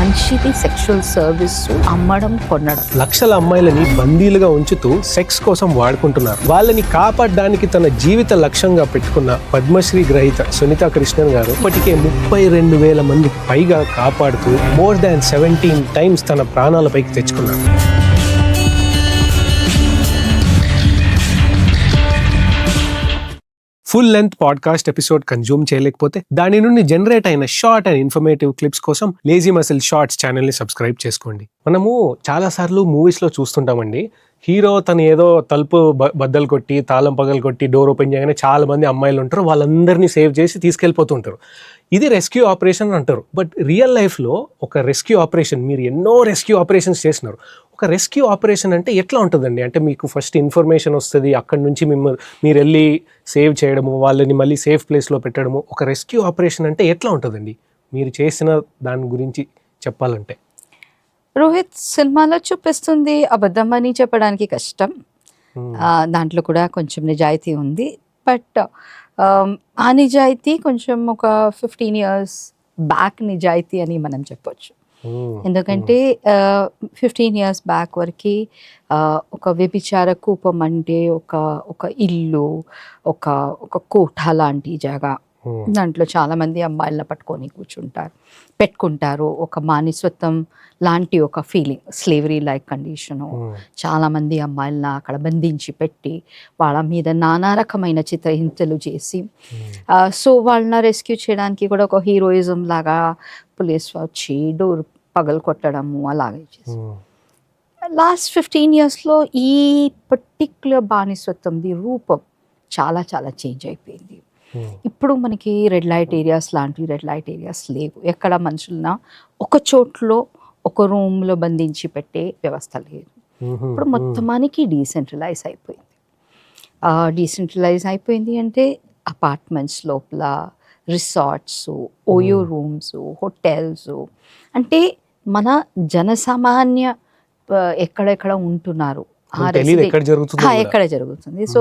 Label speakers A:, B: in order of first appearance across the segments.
A: మనిషిది sexual service అమ్మడం కొనడం.
B: లక్షల అమ్మాయిలని బందీలుగా ఉంచుతూ సెక్స్ కోసం వాడుకుంటున్నారు. వాళ్ళని కాపాడడానికి తన జీవిత లక్ష్యంగా పెట్టుకున్న పద్మశ్రీ గ్రహీత సునీతా కృష్ణన్ గారు ఇప్పటికే 32,000 మంది పైగా కాపాడుతూ మోర్ దాన్ 17 టైమ్స్ తన ప్రాణాలపైకి తెచ్చుకున్నారు. Full length podcast episode consume చేయలేకపోతే దాని నుండి జనరేట్ అయిన షార్ట్ అండ్ ఇన్ఫర్మేటివ్ క్లిప్స్ కోసం లేజీ మసిల్ షార్ట్స్ ఛానల్ని సబ్స్క్రైబ్ చేసుకోండి. మనము చాలాసార్లు మూవీస్లో చూస్తుంటామండి, హీరో తను ఏదో తలుపు బద్దలు కొట్టి తాళం పగలు కొట్టి డోర్ ఓపెన్ చేయగానే చాలా మంది అమ్మాయిలు ఉంటారు, వాళ్ళందరినీ సేవ్ చేసి తీసుకెళ్ళిపోతుంటారు. ఇది రెస్క్యూ ఆపరేషన్ అంటారు. బట్ రియల్ లైఫ్లో ఒక రెస్క్యూ ఆపరేషన్, మీరు ఎన్నో రెస్క్యూ ఆపరేషన్స్ చేసినారు, ఒక రెస్క్యూ ఆపరేషన్ అంటే ఎట్లా ఉంటుందండి? అంటే మీకు ఫస్ట్ ఇన్ఫర్మేషన్ వస్తుంది, అక్కడి నుంచి మీరు వెళ్ళి సేవ్ చేయడము, వాళ్ళని మళ్ళీ సేఫ్ ప్లేస్లో పెట్టడము. ఒక రెస్క్యూ ఆపరేషన్ అంటే ఎట్లా ఉంటుందండి మీరు చేసిన దాని గురించి చెప్పాలంటే?
A: రోహిత్, సినిమాలో చూపిస్తుంది అబద్ధం అని చెప్పడానికి కష్టం. దాంట్లో కూడా కొంచెం నిజాయితీ ఉంది. బట్ ఆ నిజాయితీ కొంచెం ఒక 15 years బ్యాక్ నిజాయితీ అని మనం చెప్పొచ్చు. ఎందుకంటే 15 years బ్యాక్ వరకు ఒక వ్యభిచార కూపం అంటే ఒక ఇల్లు, ఒక కోఠ లాంటి జాగా. దాంట్లో చాలామంది అమ్మాయిలను పెట్టుకుంటారు. ఒక మానిస్వత్వం లాంటి ఒక ఫీలింగ్, స్లేవరీ లైక్ కండిషను. చాలామంది అమ్మాయిలను అక్కడ బంధించి పెట్టి వాళ్ళ మీద నానా రకమైన చిత్రహింసలు చేసి సో వాళ్ళని రెస్క్యూ చేయడానికి కూడా ఒక హీరోయిజం లాగా పోలీస్ వచ్చి డోర్ పగలు కొట్టడము అలాగే చేసి. లాస్ట్ 15 yearsలో ఈ పర్టిక్యులర్ బానిసత్వంది రూపం చాలా చాలా చేంజ్ అయిపోయింది. ఇప్పుడు మనకి రెడ్ లైట్ ఏరియాస్ లేవు. ఎక్కడ మనుషులన ఒక చోట్లో ఒక రూమ్లో బంధించి పెట్టే వ్యవస్థ లేదు. ఇప్పుడు మొత్తానికి డీసెంట్రలైజ్ అయిపోయింది. అంటే అపార్ట్మెంట్స్ లోపల రిసార్ట్స్, ఓయో రూమ్స్, హోటల్స్, అంటే మన జనసామాన్య ఎక్కడెక్కడ ఉంటున్నారు ఎక్కడ జరుగుతుంది. సో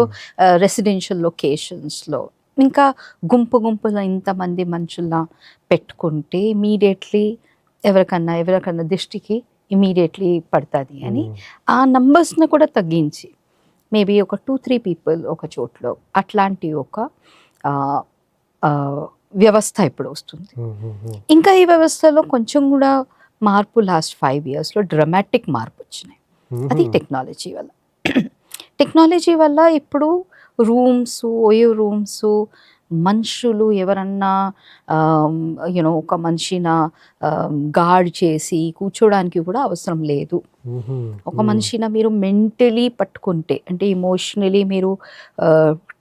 A: రెసిడెన్షియల్ లొకేషన్స్లో ఇంకా గుంపులో ఇంతమంది మనుషుల పెట్టుకుంటే ఇమీడియట్లీ ఎవరికన్నా దృష్టికి ఇమీడియట్లీ పడుతుంది అని ఆ నంబర్స్ని కూడా తగ్గించి మేబీ ఒక 2-3 people ఒక చోట్లో అట్లాంటి ఒక వ్యవస్థ ఇప్పుడు వస్తుంది. ఇంకా ఈ వ్యవస్థలో కొంచెం కూడా మార్పు లాస్ట్ 5 yearsలో డ్రమాటిక్ మార్పు వచ్చినాయి. అది టెక్నాలజీ వల్ల ఇప్పుడు ఓయో రూమ్స్ మనుషులు ఎవరన్నా ఒక మనిషిన గార్డ్ చేసి కూర్చోడానికి కూడా అవసరం లేదు. ఒక మనిషిన మీరు మెంటలీ పట్టుకుంటే, అంటే ఎమోషనలీ మీరు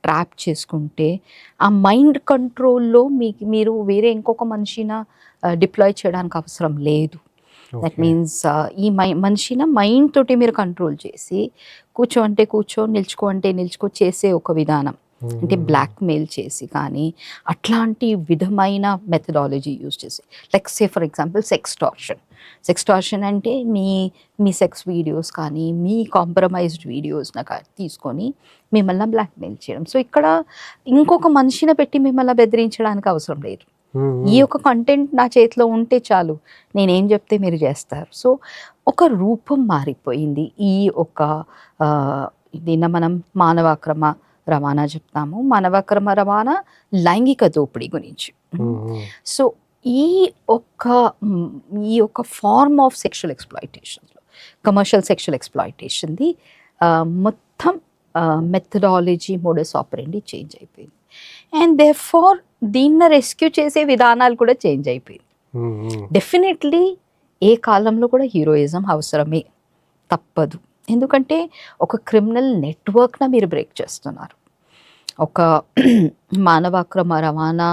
A: ట్రాప్ చేసుకుంటే, ఆ మైండ్ కంట్రోల్లో మీరు వేరే ఇంకొక మనిషిన డిప్లాయ్ చేయడానికి అవసరం లేదు. దట్ మీన్స్ ఈ మనిషిన మైండ్ తోటి మీరు కంట్రోల్ చేసి కూర్చో అంటే కూర్చో, నిల్చుకో అంటే నిల్చుకో చేసే ఒక విధానం. అంటే బ్లాక్మెయిల్ చేసి కానీ అట్లాంటి విధమైన మెథడాలజీ యూజ్ చేసి, like say for example sextortion అంటే మీ సెక్స్ వీడియోస్ కానీ మీ కాంప్రమైజ్డ్ వీడియోస్ని తీసుకొని మిమ్మల్ని బ్లాక్మెయిల్ చేయడం. సో ఇక్కడ ఇంకొక మనిషిని పెట్టి మిమ్మల్ని బెదిరించడానికి అవసరం లేదు. ఈ యొక్క కంటెంట్ నా చేతిలో ఉంటే చాలు, నేనేం చెప్తే మీరు చేస్తారు. సో ఒక రూపం మారిపోయింది. ఈ ఒక దీన్ని మనం మానవాక్రమ రవాణా చెప్తాము. మానవాక్రమ రవాణా లైంగిక దోపిడీ గురించి. సో ఈ ఒక ఫార్మ్ ఆఫ్ సెక్షువల్ ఎక్స్ప్లాయిటేషన్లో, కమర్షియల్ సెక్షువల్ ఎక్స్ప్లాయిటేషన్ది మొత్తం మెథడాలజీ, మోడస్ ఆపరెండి చేంజ్ అయిపోయింది. అండ్ దేర్ఫోర్ దీన్ని రెస్క్యూ చేసే విధానాలు కూడా చేంజ్ అయిపోయింది. డెఫినెట్లీ ఏ కాలంలో కూడా హీరోయిజం అవసరమే, తప్పదు. ఎందుకంటే ఒక క్రిమినల్ నెట్వర్క్న మీరు బ్రేక్ చేస్తున్నారు. ఒక మానవాక్రమ రవాణా,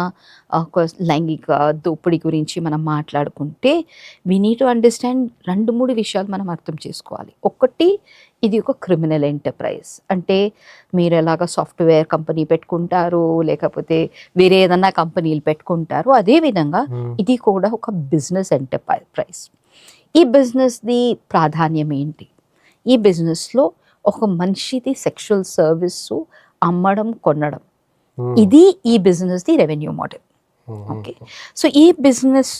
A: ఒక లైంగిక దోపిడీ గురించి మనం మాట్లాడుకుంటే వీ నీడ్ టు అండర్స్టాండ్ 2-3 విషయాలు మనం అర్థం చేసుకోవాలి. ఒకటి, ఇది ఒక క్రిమినల్ ఎంటర్ప్రైజ్. అంటే మీరు ఎలాగ సాఫ్ట్వేర్ కంపెనీ పెట్టుకుంటారు, లేకపోతే వేరే ఏదన్నా కంపెనీలు పెట్టుకుంటారు, అదేవిధంగా ఇది కూడా ఒక బిజినెస్ ఎంటర్ప్రైజ్. ఈ బిజినెస్ది ప్రాధాన్యం ఏంటి? ఈ బిజినెస్లో ఒక మనిషిది సెక్షువల్ సర్వీస్ అమ్మడం కొనడం, ఇది ఈ బిజినెస్ది రెవెన్యూ మోడల్. ఓకే, సో ఈ బిజినెస్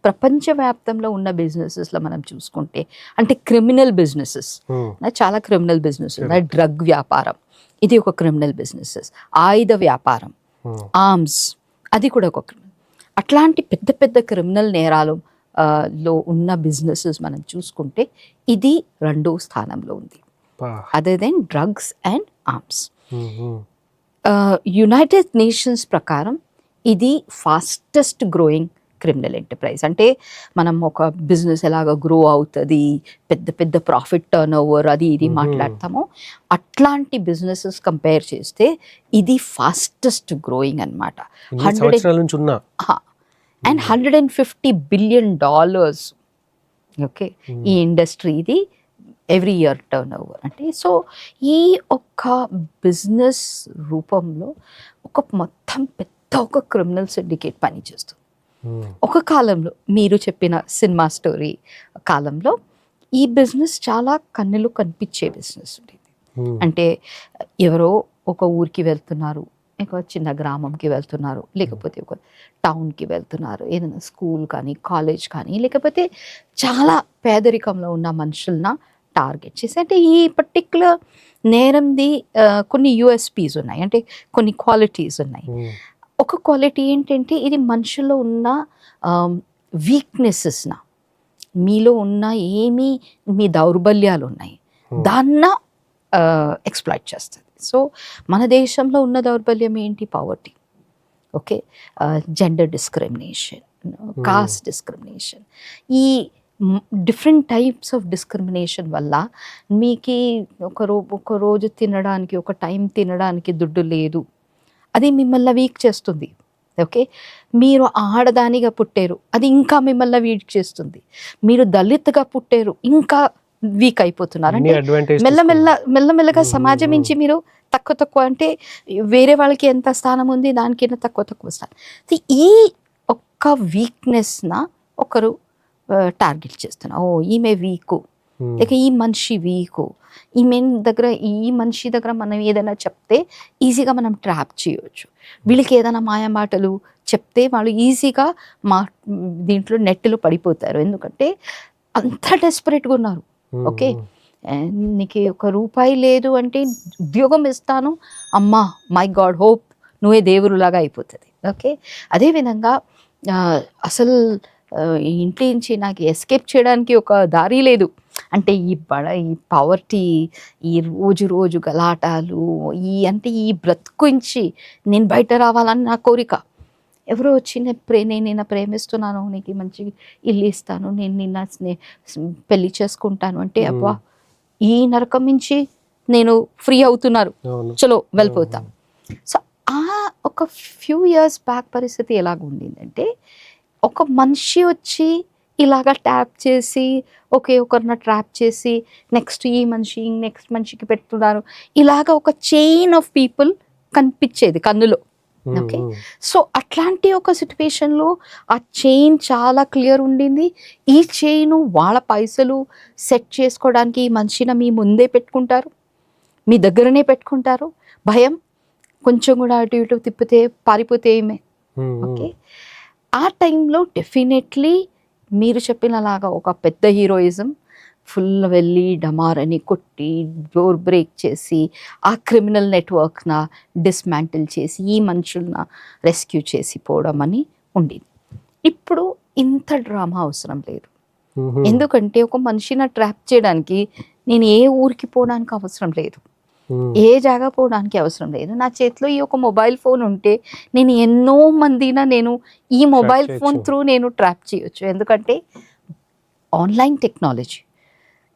A: ప్రపంచవ్యాప్తంలో ఉన్న బిజినెసెస్లో మనం చూసుకుంటే అంటే క్రిమినల్ బిజినెసెస్, చాలా క్రిమినల్ బిజినెస్ ఉన్నాయి. డ్రగ్ వ్యాపారం ఇది ఒక క్రిమినల్ బిజినెసెస్, ఆయుధ వ్యాపారం, ఆర్మ్స్ అది కూడా ఒక క్రిమినల్. అట్లాంటి పెద్ద పెద్ద క్రిమినల్ నేరాలు లో ఉన్న బిజినెసెస్ మనం చూసుకుంటే ఇది 2వ స్థానంలో ఉంది, other than drugs and arms. United Nations ప్రకారం ఇది ఫాస్టెస్ట్ గ్రోయింగ్ క్రిమినల్ ఎంటర్ప్రైజ్. అంటే మనం ఒక బిజినెస్ ఎలాగ గ్రో అవుతుంది, పెద్ద పెద్ద ప్రాఫిట్ టర్న్ ఓవర్ అది ఇది మాట్లాడతామో అట్లాంటి బిజినెసెస్ కంపేర్ చేస్తే ఇది ఫాస్టెస్ట్ గ్రోయింగ్ అనమాట. అండ్ $150 billion ఓకే ఈ ఇండస్ట్రీ ఇది ఎవ్రీ ఇయర్ టర్న్ ఓవర్. అంటే సో ఈ ఒక్క బిజినెస్ రూపంలో ఒక మొత్తం పెద్ద ఒక క్రిమినల్ సిండికేట్ పనిచేస్తుంది. ఒక కాలంలో మీరు చెప్పిన సినిమా స్టోరీ కాలంలో ఈ బిజినెస్ చాలా కన్నులు కనిపించే బిజినెస్ ఉండేది. అంటే ఎవరో ఒక ఊరికి వెళ్తున్నారు, ఒక చిన్న గ్రామంకి వెళ్తున్నారు, లేకపోతే ఒక టౌన్కి వెళ్తున్నారు, ఏదైనా స్కూల్ కానీ కాలేజ్ కానీ, లేకపోతే చాలా పేదరికంలో ఉన్న మనుషులన టార్గెట్ చేసి. అంటే ఈ పర్టిక్యులర్ నేరంది కొన్ని యూఎస్పీస్ ఉన్నాయి, అంటే కొన్ని క్వాలిటీస్ ఉన్నాయి. ఒక క్వాలిటీ ఏంటంటే ఇది మనుషుల్లో ఉన్న వీక్నెసెస్న, మీలో ఉన్న ఏమి మీ దౌర్బల్యాలు ఉన్నాయి దాన్న ఎక్స్ప్లాయిట్ చేస్తుంది. సో మన దేశంలో ఉన్న దౌర్బల్యం ఏంటి? Poverty, okay, gender discrimination, cost discrimination, ఈ డిఫరెంట్ టైప్స్ ఆఫ్ డిస్క్రిమినేషన్ వల్ల మీకు ఒక రోజు తినడానికి, ఒక టైం తినడానికి దుడ్డు లేదు, అది మిమ్మల్ని వీక్ చేస్తుంది. ఓకే, మీరు ఆడదానిగా పుట్టారు, అది ఇంకా మిమ్మల్ని వీక్ చేస్తుంది. మీరు దళిత్గా పుట్టారు, ఇంకా వీక్ అయిపోతున్నారు. అంటే మెల్లమెల్లగా సమాజం నుంచి మీరు తక్కువ అంటే వేరే వాళ్ళకి ఎంత స్థానం ఉంది దానికి తక్కువ స్థానం. ఈ ఒక్క వీక్నెస్న ఒకరు టార్గెట్ చేస్తున్నారు. ఓ ఈమె వీకు, లేక ఈ మనిషి వీకు, ఈ మనిషి దగ్గర మనం ఏదైనా చెప్తే ఈజీగా మనం ట్రాప్ చేయవచ్చు. వీళ్ళకి ఏదైనా మాయ మాటలు చెప్తే వాళ్ళు ఈజీగా దీంట్లో నెట్లో పడిపోతారు, ఎందుకంటే అంత డెస్పరేట్గా ఉన్నారు. ఓకే, నీకు ₹1 లేదు అంటే ఉద్యోగం ఇస్తాను, అమ్మా మై గాడ్ హోప్ నువ్వే దేవురులాగా అయిపోతుంది. ఓకే, అదేవిధంగా అసలు ఇంటి నుంచి నాకు ఎస్కేప్ చేయడానికి ఒక దారి లేదు అంటే ఈ పవర్టీ, ఈ రోజు గలాటాలు, ఈ బ్రతుకురించి నేను బయట రావాలని నా కోరిక. ఎవరో వచ్చి నేను ప్రేమిస్తున్నాను, నీకు మంచి ఇల్లు ఇస్తాను, నేను నిన్న పెళ్లి చేసుకుంటాను అంటే అబ్బా ఈ నరకం నుంచి నేను ఫ్రీ అవుతున్నారు, చలో వెళ్ళిపోతాం. సో ఒక ఫ్యూ ఇయర్స్ బ్యాక్ పరిస్థితి ఎలాగ ఉండిందంటే ఒక మనిషి వచ్చి ఇలాగా ట్యాప్ చేసి ఒకరిన ట్రాప్ చేసి నెక్స్ట్ మనిషికి పెడుతున్నారు, ఇలాగ ఒక చైన్ ఆఫ్ పీపుల్ కనిపించేది కన్నులో. ఓకే, సో అట్లాంటి ఒక సిచ్యువేషన్లో ఆ చైన్ చాలా క్లియర్ ఉండింది. ఈ చైన్ వాళ్ళ పైసలు సెట్ చేసుకోవడానికి ఈ మనిషిని మీ ముందే పెట్టుకుంటారు, మీ దగ్గరనే పెట్టుకుంటారు. భయం, కొంచెం కూడా అటు ఇటు తిప్పితే పారిపోతే ఏమే. ఓకే, ఆ టైంలో డెఫినెట్లీ మీరు చెప్పినలాగా ఒక పెద్ద హీరోయిజం ఫుల్ వెళ్ళి డమారని కొట్టి డోర్ బ్రేక్ చేసి ఆ క్రిమినల్ నెట్వర్క్న డిస్మాంటిల్ చేసి ఈ మనుషులన రెస్క్యూ చేసి పోవడం అని ఉండేది. ఇప్పుడు ఇంత డ్రామా అవసరం లేదు, ఎందుకంటే ఒక మనిషిని ట్రాప్ చేయడానికి నేను ఏ ఊరికి పోవడానికి అవసరం లేదు, ఏ జాగా పోవడానికి అవసరం లేదు. నా చేతిలో ఈ ఒక మొబైల్ ఫోన్ ఉంటే నేను ఎన్నో మందిన ఈ మొబైల్ ఫోన్ త్రూ నేను ట్రాప్ చేయొచ్చు. ఎందుకంటే ఆన్లైన్ టెక్నాలజీ,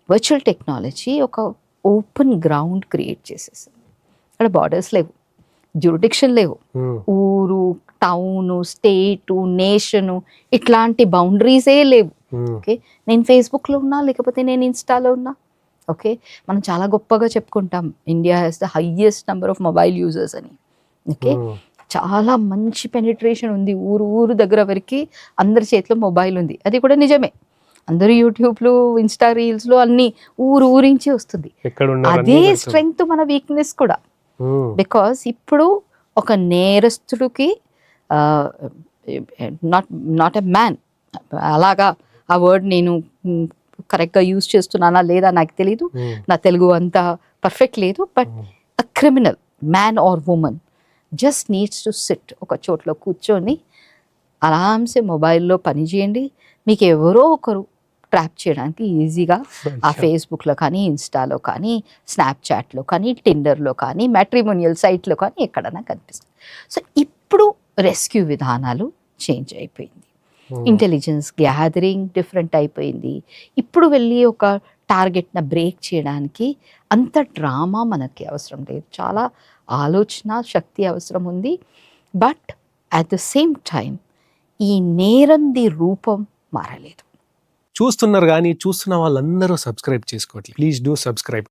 A: వర్చువల్ టెక్నాలజీ ఒక ఓపెన్ గ్రౌండ్ క్రియేట్ చేసేసింది. అక్కడ బార్డర్స్ లేవు, జ్యూరిడిక్షన్ లేవు, ఊరు, టౌను, స్టేటు, నేషను ఇట్లాంటి బౌండరీసే లేవు. ఓకే, నేను ఫేస్బుక్లో ఉన్నా, లేకపోతే నేను ఇన్స్టాలో ఉన్నా. ఓకే, మనం చాలా గొప్పగా చెప్పుకుంటాం India has the highest number of mobile users అని. ఓకే, చాలా మంచి పెనిట్రేషన్ ఉంది, ఊరు దగ్గర వరకు అందరి చేతిలో మొబైల్ ఉంది. అది కూడా నిజమే, అందరూ యూట్యూబ్లు, ఇన్స్టా రీల్స్లో అన్నీ ఊరించి వస్తుంది. అదే స్ట్రెంగ్త్ మన వీక్నెస్ కూడా. బికాస్ ఇప్పుడు ఒక నేరస్తుడికి నాట్ ఎ మ్యాన్, అలాగా ఆ వర్డ్ నేను కరెక్ట్గా యూజ్ చేస్తున్నానా లేదా నాకు తెలీదు, నా తెలుగు అంతా పర్ఫెక్ట్ లేదు. But a criminal man or woman just needs to sit, ఒక చోట్లో కూర్చొని ఆరామ్సే మొబైల్లో పని చేయండి. మీకు ఎవరో ఒకరు ట్రాప్ చేయడానికి ఈజీగా ఆ ఫేస్బుక్లో కానీ, ఇన్స్టాలో కానీ, స్నాప్చాట్లో కానీ, టిండర్లో కానీ, మ్యాట్రిమోనియల్ సైట్లో కానీ ఎక్కడైనా కనిపిస్తుంది. సో ఇప్పుడు రెస్క్యూ విధానాలు చేంజ్ అయిపోయింది. ఇంటెలిజెన్స్ గ్యాదరింగ్ డిఫరెంట్ అయిపోయింది. ఇప్పుడు వెళ్ళి ఒక టార్గెట్ని బ్రేక్ చేయడానికి అంత డ్రామా మనకి అవసరం లేదు. చాలా ఆలోచన శక్తి అవసరం ఉంది. But at the same time ఈ నేరంది రూపం మారలేదు.
B: చూస్తున్నారు కానీ చూస్తున్న వాళ్ళందరూ సబ్స్క్రైబ్ చేసుకోవట్లేదు. Please do subscribe.